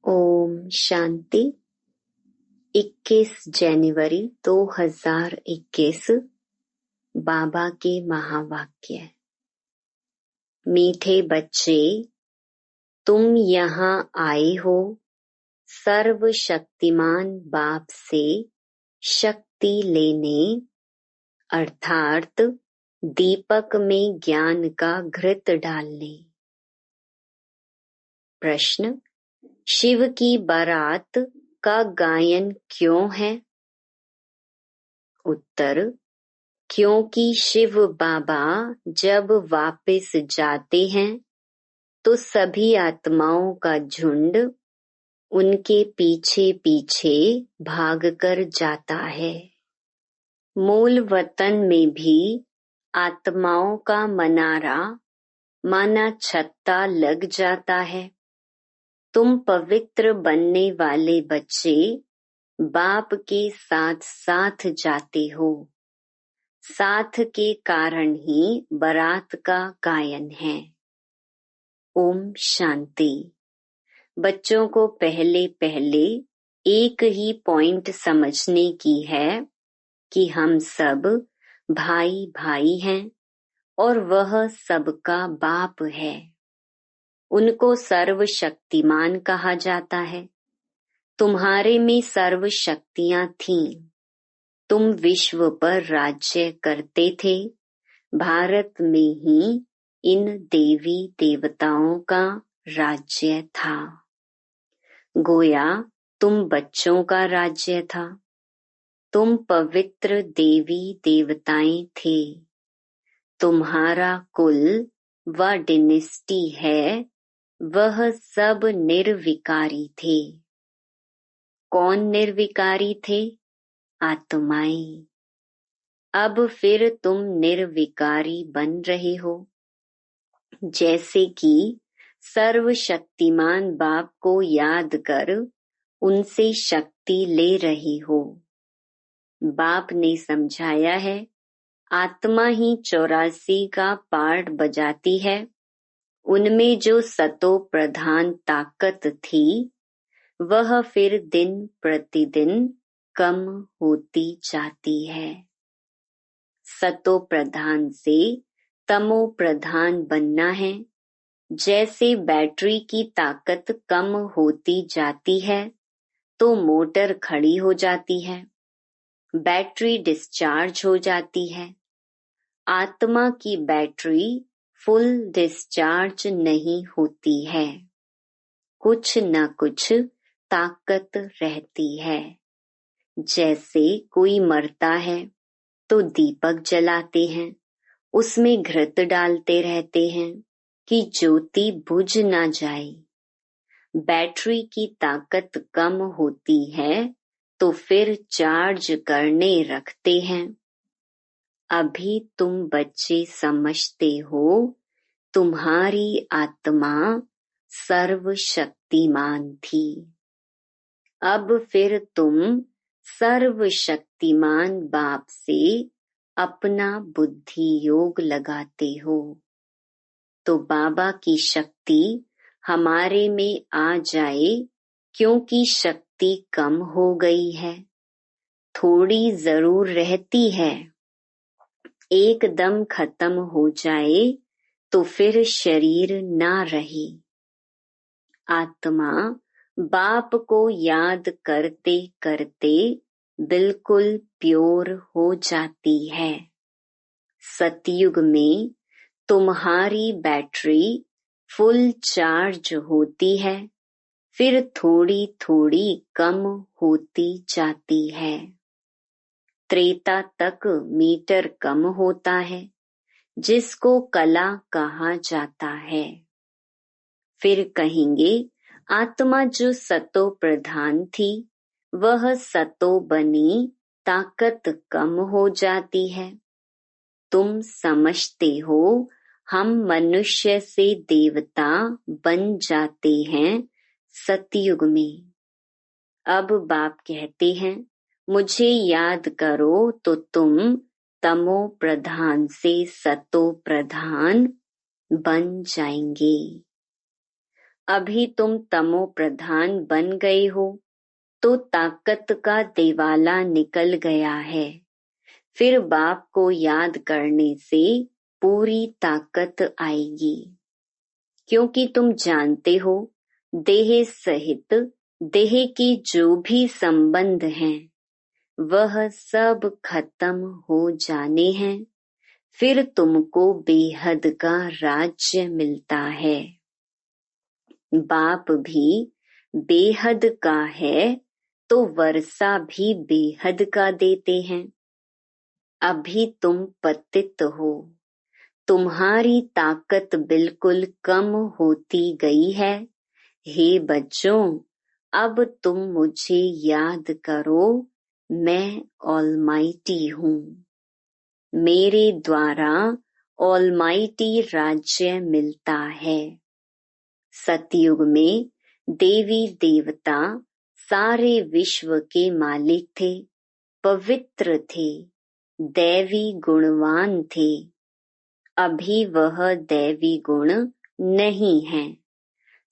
ओम शांति। 21 जनवरी 2021 बाबा के महावाक्य। मीठे बच्चे, तुम यहाँ आए हो सर्वशक्तिमान बाप से शक्ति लेने, अर्थात दीपक में ज्ञान का घृत डालने। प्रश्न: शिव की बारात का गायन क्यों है? उत्तर: क्योंकि शिव बाबा जब वापस जाते हैं तो सभी आत्माओं का झुंड उनके पीछे पीछे भागकर जाता है। मूल वतन में भी आत्माओं का मनारा माना छत्ता लग जाता है। तुम पवित्र बनने वाले बच्चे बाप के साथ साथ जाते हो। साथ के कारण ही बारात का गायन है। ओम शांति। बच्चों को पहले पहले एक ही पॉइंट समझने की है कि हम सब भाई भाई हैं और वह सबका बाप है। उनको सर्वशक्तिमान कहा जाता है। तुम्हारे में सर्व शक्तियां थीं। तुम विश्व पर राज्य करते थे। भारत में ही इन देवी देवताओं का राज्य था। गोया तुम बच्चों का राज्य था। तुम पवित्र देवी देवताएं थे। तुम्हारा कुल व डिनेस्टी है, वह सब निर्विकारी थे। कौन निर्विकारी थे? आत्माएं। अब फिर तुम निर्विकारी बन रहे हो। जैसे कि सर्वशक्तिमान बाप को याद कर उनसे शक्ति ले रहे हो। बाप ने समझाया है, आत्मा ही 84 का पार्ट बजाती है। उनमें जो सतो प्रधान ताकत थी वह फिर दिन प्रतिदिन कम होती जाती है। सतो प्रधान से तमो प्रधान बनना है। जैसे बैटरी की ताकत कम होती जाती है तो मोटर खड़ी हो जाती है, बैटरी डिस्चार्ज हो जाती है। आत्मा की बैटरी फुल डिस्चार्ज नहीं होती है। कुछ न कुछ ताकत रहती है। जैसे कोई मरता है तो दीपक जलाते हैं, उसमें घृत डालते रहते हैं कि ज्योति बुझ ना जाए। बैटरी की ताकत कम होती है तो फिर चार्ज करने रखते हैं। अभी तुम बच्चे समझते हो तुम्हारी आत्मा सर्वशक्तिमान थी। अब फिर तुम सर्वशक्तिमान बाप से अपना बुद्धि योग लगाते हो तो बाबा की शक्ति हमारे में आ जाए, क्योंकि शक्ति कम हो गई है। थोड़ी जरूर रहती है। एकदम खत्म हो जाए तो फिर शरीर ना रहे। आत्मा बाप को याद करते करते बिल्कुल प्योर हो जाती है। सतयुग में तुम्हारी बैटरी फुल चार्ज होती है, फिर थोड़ी थोड़ी कम होती जाती है। त्रेता तक मीटर कम होता है, जिसको कला कहा जाता है। फिर कहेंगे आत्मा जो सतो प्रधान थी वह सतो बनी, ताकत कम हो जाती है। तुम समझते हो हम मनुष्य से देवता बन जाते हैं सतयुग में। अब बाप कहते हैं मुझे याद करो तो तुम तमो प्रधान से सतो प्रधान बन जाएंगे। अभी तुम तमो प्रधान बन गए हो तो ताकत का दिवाला निकल गया है। फिर बाप को याद करने से पूरी ताकत आएगी, क्योंकि तुम जानते हो देह सहित देह के जो भी संबंध हैं वह सब खत्म हो जाने हैं। फिर तुमको बेहद का राज्य मिलता है। बाप भी बेहद का है तो वर्षा भी बेहद का देते हैं। अभी तुम पतित हो, तुम्हारी ताकत बिल्कुल कम होती गई है। हे बच्चों, अब तुम मुझे याद करो, मैं ऑलमाइटी हूँ। मेरे द्वारा ऑलमाइटी राज्य मिलता है। सतयुग में देवी देवता सारे विश्व के मालिक थे, पवित्र थे, दैवी गुणवान थे। अभी वह दैवी गुण नहीं है।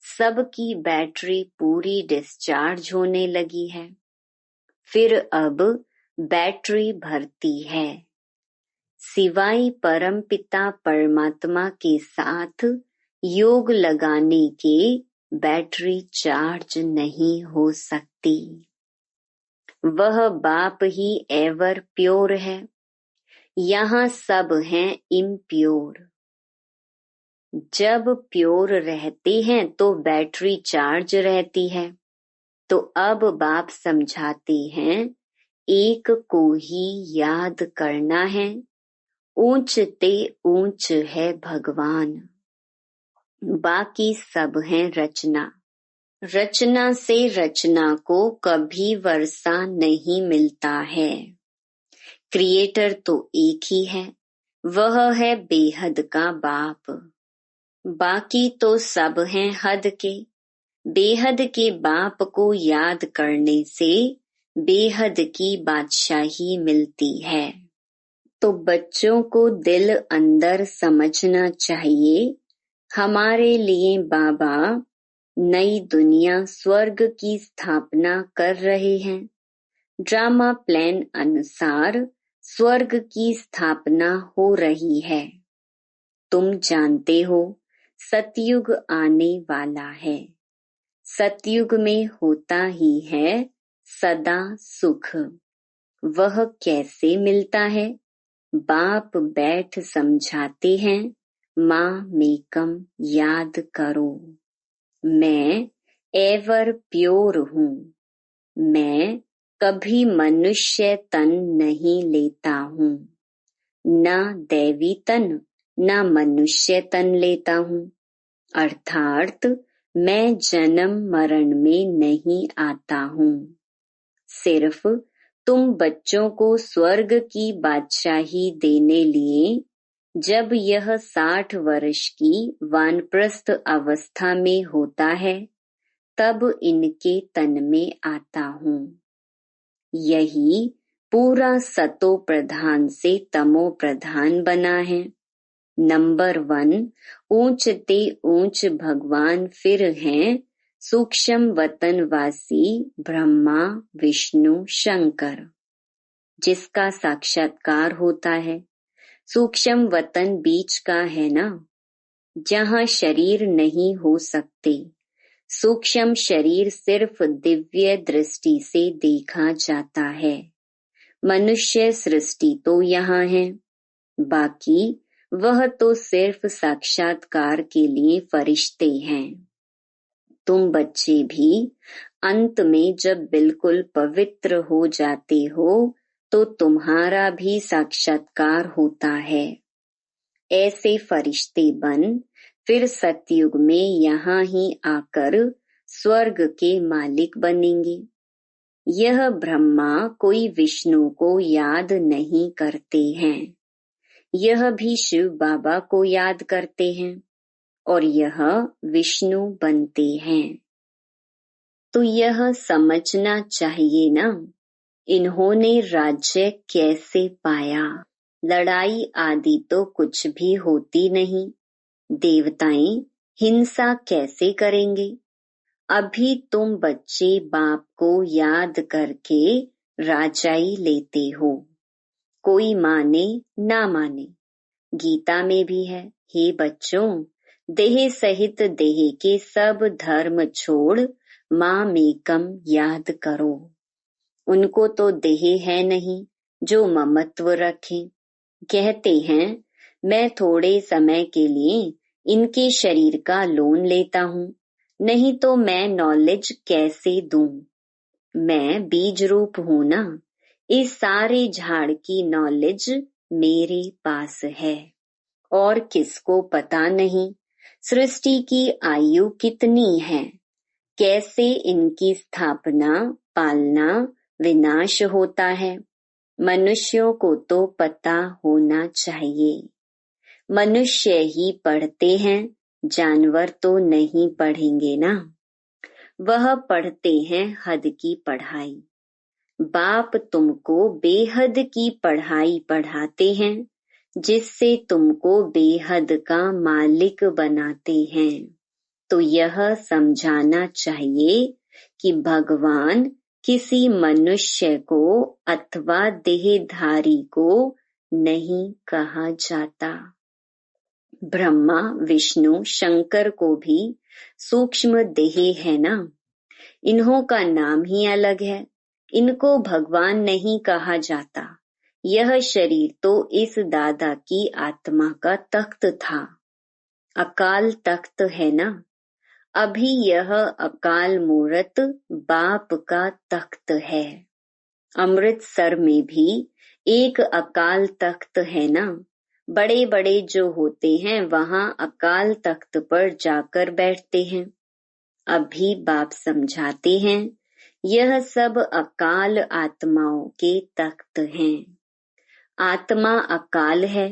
सबकी बैटरी पूरी डिस्चार्ज होने लगी है। फिर अब बैटरी भरती है। सिवाय परमपिता परमात्मा के साथ योग लगाने के बैटरी चार्ज नहीं हो सकती। वह बाप ही एवर प्योर है। यहाँ सब हैं इम्प्योर। जब प्योर रहते हैं तो बैटरी चार्ज रहती है। तो अब बाप समझाते हैं, एक को ही याद करना है। ऊंच ते ऊंच है भगवान, बाकी सब है रचना। रचना से रचना को कभी वर्षा नहीं मिलता है। क्रिएटर तो एक ही है, वह है बेहद का बाप। बाकी तो सब हैं हद के। बेहद के बाप को याद करने से बेहद की बादशाही मिलती है। तो बच्चों को दिल अंदर समझना चाहिए, हमारे लिए बाबा नई दुनिया स्वर्ग की स्थापना कर रहे हैं। ड्रामा प्लान अनुसार स्वर्ग की स्थापना हो रही है। तुम जानते हो सतयुग आने वाला है। सतयुग में होता ही है सदा सुख। वह कैसे मिलता है? बाप बैठ समझाते हैं, माँ मेकम याद करो। मैं एवर प्योर हूँ। मैं कभी मनुष्य तन नहीं लेता हूँ। न दैवी तन न मनुष्य तन लेता हूँ। अर्थात मैं जन्म मरण में नहीं आता हूँ। सिर्फ तुम बच्चों को स्वर्ग की बादशाही देने लिए जब यह 60 वर्ष की वानप्रस्थ अवस्था में होता है तब इनके तन में आता हूँ। यही पूरा सतो प्रधान से तमो प्रधान बना है। नंबर 1 ऊंच ते ऊंच भगवान फिर हैं सूक्ष्म वतनवासी ब्रह्मा विष्णु शंकर, जिसका साक्षात्कार होता है। सूक्ष्म वतन बीच का है ना, जहाँ शरीर नहीं हो सकते। सूक्ष्म शरीर सिर्फ दिव्य दृष्टि से देखा जाता है। मनुष्य सृष्टि तो यहाँ है, बाकी वह तो सिर्फ साक्षात्कार के लिए फरिश्ते हैं। तुम बच्चे भी अंत में जब बिल्कुल पवित्र हो जाते हो तो तुम्हारा भी साक्षात्कार होता है। ऐसे फरिश्ते बन फिर सतयुग में यहाँ ही आकर स्वर्ग के मालिक बनेंगे। यह ब्रह्मा कोई विष्णु को याद नहीं करते हैं। यह भी शिव बाबा को याद करते हैं और यह विष्णु बनते हैं। तो यह समझना चाहिए ना, इन्होंने राज्य कैसे पाया। लड़ाई आदि तो कुछ भी होती नहीं। देवताएं हिंसा कैसे करेंगे? अभी तुम बच्चे बाप को याद करके राजाई लेते हो। कोई माने ना माने, गीता में भी है, हे बच्चों, देह सहित देह के सब धर्म छोड़ मामेकम याद करो। उनको तो देह है नहीं जो ममत्व रखें। कहते हैं मैं थोड़े समय के लिए इनके शरीर का लोन लेता हूँ, नहीं तो मैं नॉलेज कैसे दूं? मैं बीज रूप हूं ना, इस सारे झाड़ की नॉलेज मेरे पास है। और किसको पता नहीं सृष्टि की आयु कितनी है, कैसे इनकी स्थापना पालना विनाश होता है। मनुष्यों को तो पता होना चाहिए। मनुष्य ही पढ़ते हैं, जानवर तो नहीं पढ़ेंगे ना। वह पढ़ते हैं हद की पढ़ाई। बाप तुमको बेहद की पढ़ाई पढ़ाते हैं, जिससे तुमको बेहद का मालिक बनाते हैं। तो यह समझाना चाहिए कि भगवान किसी मनुष्य को अथवा देहधारी को नहीं कहा जाता। ब्रह्मा विष्णु शंकर को भी सूक्ष्म देह है ना, इन्हों का नाम ही अलग है। इनको भगवान नहीं कहा जाता। यह शरीर तो इस दादा की आत्मा का तख्त था, अकाल तख्त है ना। अभी यह अकाल मूर्त बाप का तख्त है। अमृतसर में भी एक अकाल तख्त है ना। बड़े बड़े जो होते हैं वहां अकाल तख्त पर जाकर बैठते हैं। अभी बाप समझाते हैं यह सब अकाल आत्माओं के तख्त हैं। आत्मा अकाल है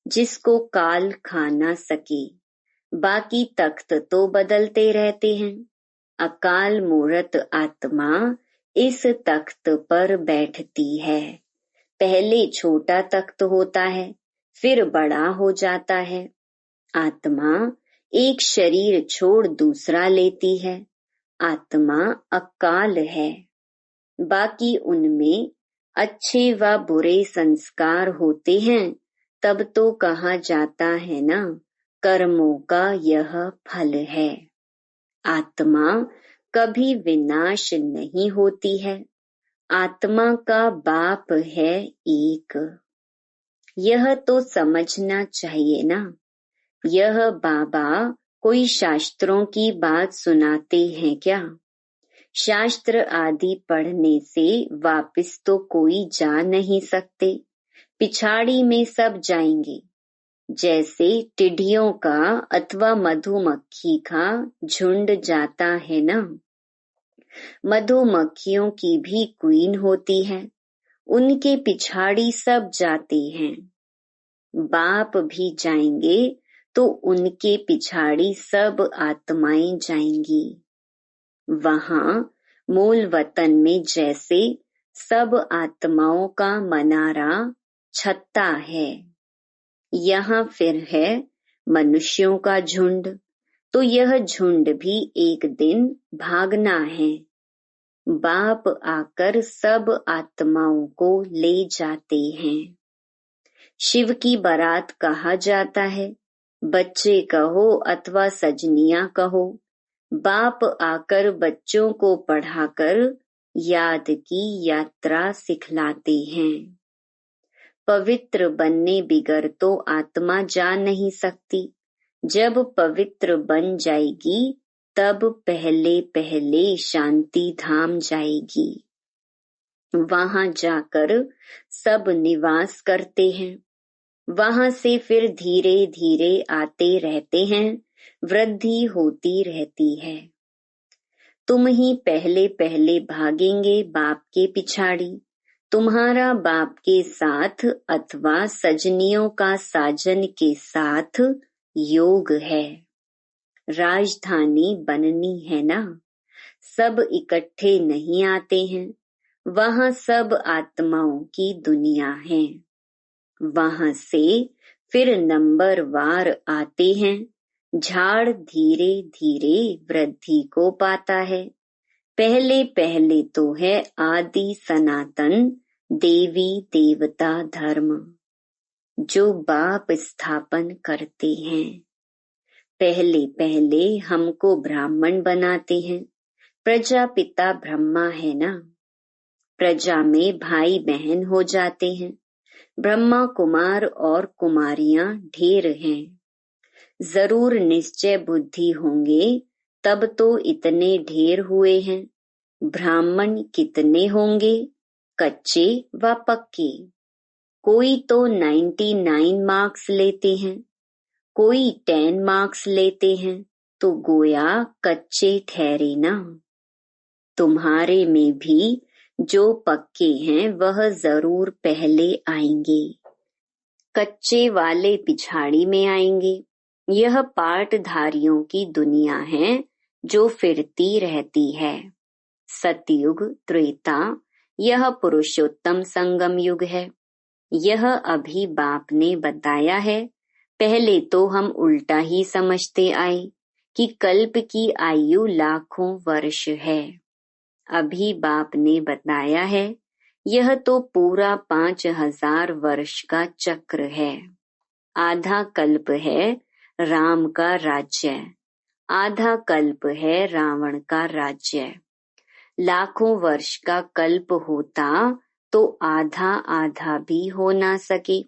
जिसको काल खा ना सके। बाकी तख्त तो बदलते रहते हैं। अकाल मूर्त आत्मा इस तख्त पर बैठती है। पहले छोटा तख्त होता है, फिर बड़ा हो जाता है। आत्मा एक शरीर छोड़ दूसरा लेती है। आत्मा अकाल है। बाकी उनमें अच्छे व बुरे संस्कार होते हैं, तब तो कहा जाता है ना, कर्मों का यह फल है। आत्मा कभी विनाश नहीं होती है। आत्मा का बाप है एक। यह तो समझना चाहिए ना। यह बाबा कोई शास्त्रों की बात सुनाते हैं क्या? शास्त्र आदि पढ़ने से वापिस तो कोई जा नहीं सकते, पिछाड़ी में सब जाएंगे। जैसे टिड्डियों का अथवा मधुमक्खी का झुंड जाता है ना। मधुमक्खियों की भी क्वीन होती है, उनके पिछाड़ी सब जाते हैं। बाप भी जाएंगे तो उनके पिछाड़ी सब आत्माएं जाएंगी। वहां मूल वतन में जैसे सब आत्माओं का मनारा छत्ता है, यहाँ फिर है मनुष्यों का झुंड। तो यह झुंड भी एक दिन भागना है। बाप आकर सब आत्माओं को ले जाते हैं। शिव की बारात कहा जाता है। बच्चे कहो अथवा सजनिया कहो, बाप आकर बच्चों को पढ़ाकर याद की यात्रा सिखलाते हैं। पवित्र बनने बिगर तो आत्मा जा नहीं सकती। जब पवित्र बन जाएगी तब पहले पहले शांति धाम जाएगी। वहां जाकर सब निवास करते हैं। वहां से फिर धीरे धीरे आते रहते हैं, वृद्धि होती रहती है। तुम ही पहले पहले भागेंगे बाप के पिछाड़ी। तुम्हारा बाप के साथ अथवा सजनियों का साजन के साथ योग है। राजधानी बननी है ना। सब इकट्ठे नहीं आते हैं। वहां सब आत्माओं की दुनिया है। वहां से फिर नंबर वार आते हैं। झाड़ धीरे धीरे वृद्धि को पाता है। पहले पहले तो है आदि सनातन देवी देवता धर्म जो बाप स्थापन करते हैं। पहले पहले हमको ब्राह्मण बनाते हैं। प्रजापिता ब्रह्मा है ना। प्रजा में भाई बहन हो जाते हैं। ब्रह्मा कुमार और कुमारियां ढेर हैं। जरूर निश्चय बुद्धि होंगे तब तो इतने ढेर हुए हैं। ब्राह्मण कितने होंगे, कच्चे व पक्के। कोई तो 99 मार्क्स लेते हैं, कोई 10 मार्क्स लेते हैं, तो गोया कच्चे ठहरे ना। तुम्हारे में भी जो पक्के हैं वह जरूर पहले आएंगे, कच्चे वाले पिछाड़ी में आएंगे। यह पाठधारियों की दुनिया है जो फिरती रहती है। सतयुग, त्रेता, यह पुरुषोत्तम संगम युग है। यह अभी बाप ने बताया है। पहले तो हम उल्टा ही समझते आए कि कल्प की आयु लाखों वर्ष है। अभी बाप ने बताया है यह तो पूरा 5000 वर्ष का चक्र है। आधा कल्प है राम का राज्य, आधा कल्प है रावण का राज्य। लाखों वर्ष का कल्प होता तो आधा आधा भी हो ना सके।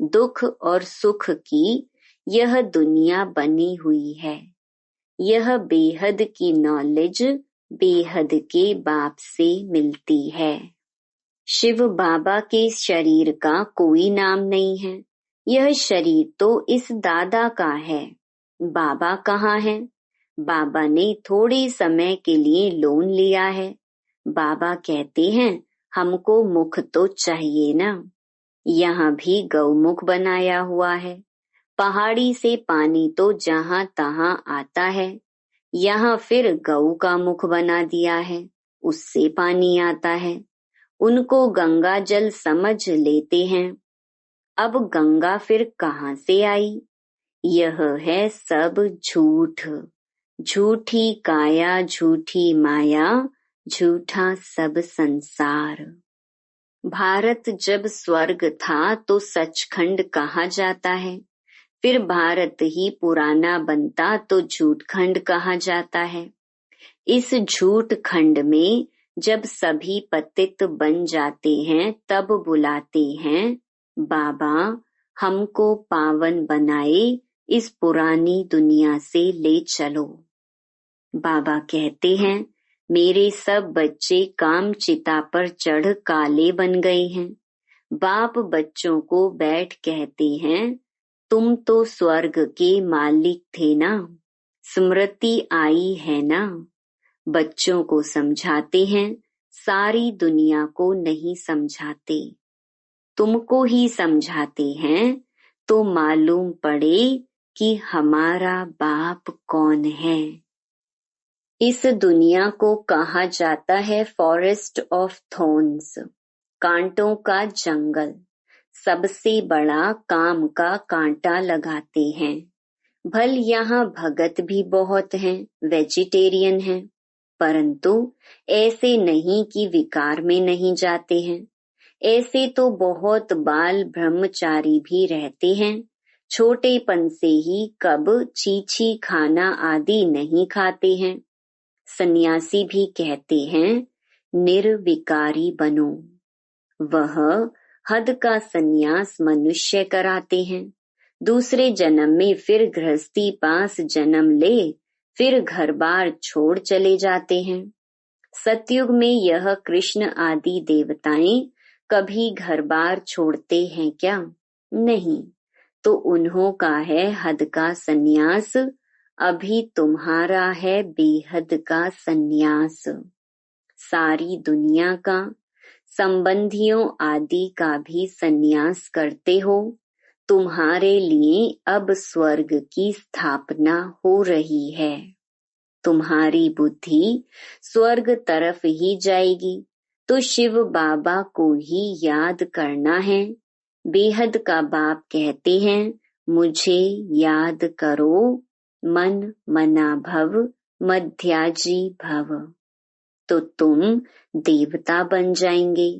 दुख और सुख की यह दुनिया बनी हुई है। यह बेहद की नॉलेज बेहद के बाप से मिलती है। शिव बाबा के शरीर का कोई नाम नहीं है। यह शरीर तो इस दादा का है। बाबा कहाँ है? बाबा ने थोड़े समय के लिए लोन लिया है। बाबा कहते हैं हमको मुख तो चाहिए ना। यहाँ भी गौमुख बनाया हुआ है। पहाड़ी से पानी तो जहाँ तहाँ आता है। यहाँ फिर गऊ का मुख बना दिया है, उससे पानी आता है। उनको गंगा जल समझ लेते हैं। अब गंगा फिर कहाँ से आई? यह है सब झूठ। झूठी काया, झूठी माया, झूठा सब संसार। भारत जब स्वर्ग था तो सचखंड कहा जाता है। फिर भारत ही पुराना बनता तो झूठ खंड कहा जाता है। इस झूठ खंड में जब सभी पतित बन जाते हैं तब बुलाते हैं बाबा हमको पावन बनाए, इस पुरानी दुनिया से ले चलो। बाबा कहते हैं मेरे सब बच्चे काम चिता पर चढ़ काले बन गए हैं। बाप बच्चों को बैठ कहते हैं तुम तो स्वर्ग के मालिक थे ना, स्मृति आई है ना। बच्चों को समझाते हैं, सारी दुनिया को नहीं समझाते, तुमको ही समझाते हैं तो मालूम पड़े कि हमारा बाप कौन है। इस दुनिया को कहा जाता है फॉरेस्ट ऑफ थॉर्न्स, कांटों का जंगल। सबसे बड़ा काम का कांटा लगाते हैं। भल यहाँ भगत भी बहुत हैं, वेजिटेरियन हैं, परंतु ऐसे नहीं कि विकार में नहीं जाते हैं। ऐसे तो बहुत बाल ब्रह्मचारी भी रहते हैं। छोटेपन से ही कब छीछी खाना आदि नहीं खाते हैं। सन्यासी भी कहते हैं निर्विकारी बनो। वह हद का सन्यास मनुष्य कराते हैं। दूसरे जन्म में फिर गृहस्थी पास जन्म ले, फिर घर बार छोड़ चले जाते हैं। सतयुग में यह कृष्ण आदि देवताएं कभी घर बार छोड़ते हैं क्या? नहीं, तो उन्हों का है हद का सन्यास। अभी तुम्हारा है बेहद का सन्यास। सारी दुनिया का, संबंधियों आदि का भी सन्यास करते हो। तुम्हारे लिए अब स्वर्ग की स्थापना हो रही है। तुम्हारी बुद्धि स्वर्ग तरफ ही जाएगी, तो शिव बाबा को ही याद करना है। बेहद का बाप कहते हैं मुझे याद करो मन मना भव मध्याजी भव, तो तुम देवता बन जाएंगे।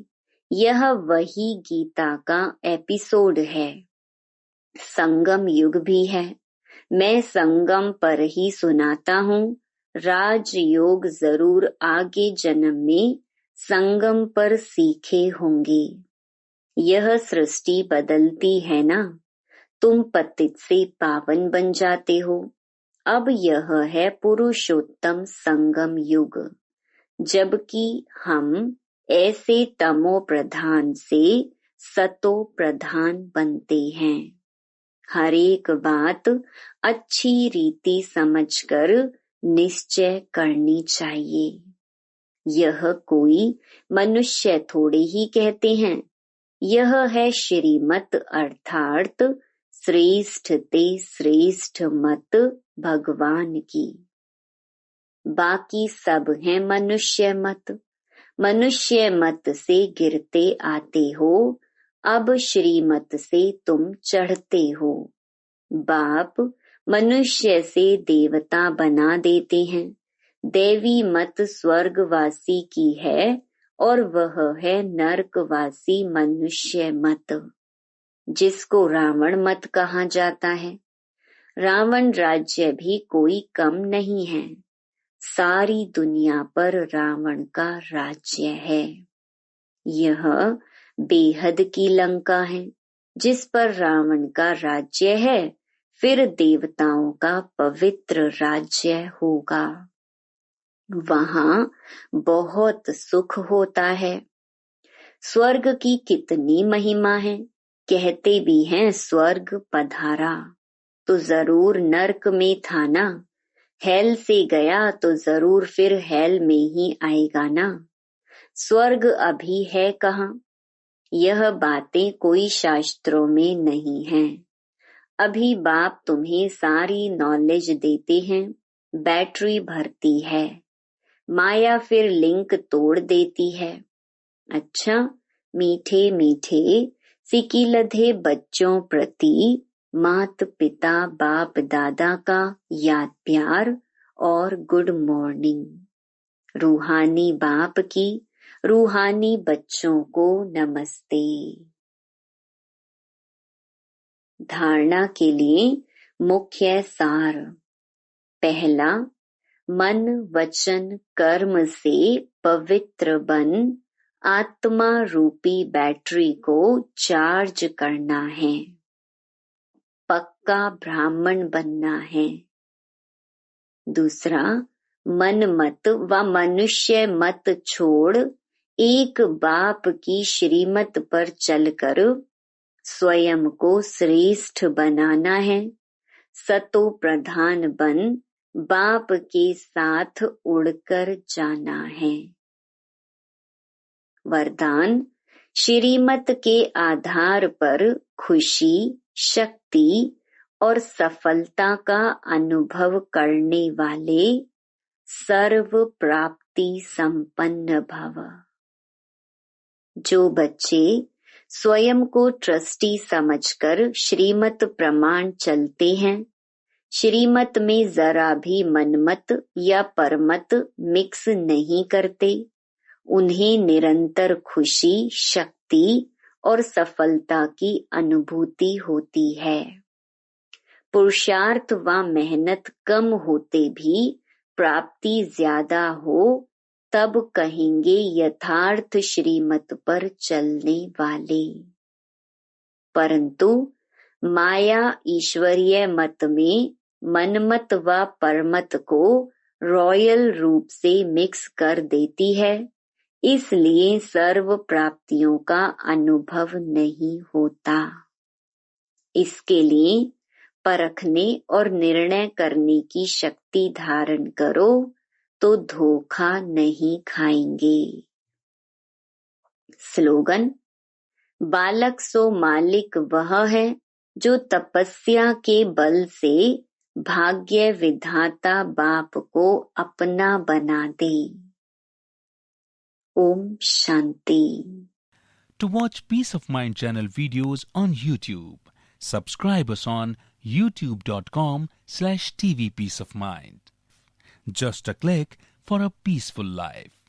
यह वही गीता का एपिसोड है। संगम युग भी है। मैं संगम पर ही सुनाता हूँ। राजयोग जरूर आगे जन्म में संगम पर सीखे होंगे। यह सृष्टि बदलती है ना, तुम पतित से पावन बन जाते हो। अब यह है पुरुषोत्तम संगम युग, जबकि हम ऐसे तमो प्रधान से सतो प्रधान बनते हैं। हर एक बात अच्छी रीति समझकर निश्चय करनी चाहिए। यह कोई मनुष्य थोड़े ही कहते हैं, यह है श्रीमत अर्थात श्रेष्ठ ते श्रेष्ठ मत भगवान की। बाकी सब है मनुष्य मत। मनुष्य मत से गिरते आते हो, अब श्रीमत से तुम चढ़ते हो। बाप मनुष्य से देवता बना देते हैं। देवी मत स्वर्गवासी की है और वह है नरकवासी मनुष्य मत, जिसको रावण मत कहा जाता है। रावण राज्य भी कोई कम नहीं है। सारी दुनिया पर रावण का राज्य है। यह बेहद की लंका है, जिस पर रावण का राज्य है, फिर देवताओं का पवित्र राज्य होगा। वहां बहुत सुख होता है। स्वर्ग की कितनी महिमा है। कहते भी हैं स्वर्ग पधारा, तो जरूर नर्क में था ना। हेल से गया तो जरूर फिर हेल में ही आएगा ना। स्वर्ग अभी है कहाँ? यह बातें कोई शास्त्रों में नहीं हैं। अभी बाप तुम्हें सारी नॉलेज देते हैं, बैटरी भरती है, माया फिर लिंक तोड़ देती है। अच्छा, मीठे मीठे सिकिलधे बच्चों प्रति मात पिता बाप दादा का याद प्यार और गुड मॉर्निंग। रूहानी बाप की रूहानी बच्चों को नमस्ते। धारणा के लिए मुख्य सार। पहला, मन वचन कर्म से पवित्र बन आत्मा रूपी बैटरी को चार्ज करना है। पक्का ब्राह्मण बनना है। दूसरा, मन मत व मनुष्य मत छोड़ एक बाप की श्रीमत पर चलकर स्वयं को श्रेष्ठ बनाना है। सतो प्रधान बन बाप के साथ उड़कर जाना है। वरदान, श्रीमत के आधार पर खुशी, शक्ति और सफलता का अनुभव करने वाले सर्व प्राप्ति संपन्न भव। जो बच्चे स्वयं को ट्रस्टी समझकर श्रीमत प्रमाण चलते हैं, श्रीमत में जरा भी मनमत या परमत मिक्स नहीं करते, उन्हें निरंतर खुशी, शक्ति और सफलता की अनुभूति होती है। पुरुषार्थ व मेहनत कम होते भी प्राप्ति ज्यादा हो, तब कहेंगे यथार्थ श्रीमत पर चलने वाले। परंतु माया ईश्वरीय मत में मनमत व परमत को रॉयल रूप से मिक्स कर देती है, इसलिए सर्व प्राप्तियों का अनुभव नहीं होता। इसके लिए परखने और निर्णय करने की शक्ति धारण करो, तो धोखा नहीं खाएंगे। स्लोगन, बालक सो मालिक वह है जो तपस्या के बल से भाग्य विधाता बाप को अपना बना दे। Om Shanti. To watch Peace of Mind channel videos on YouTube, subscribe us on youtube.com/tvpeaceofmind. Just a click for a peaceful life.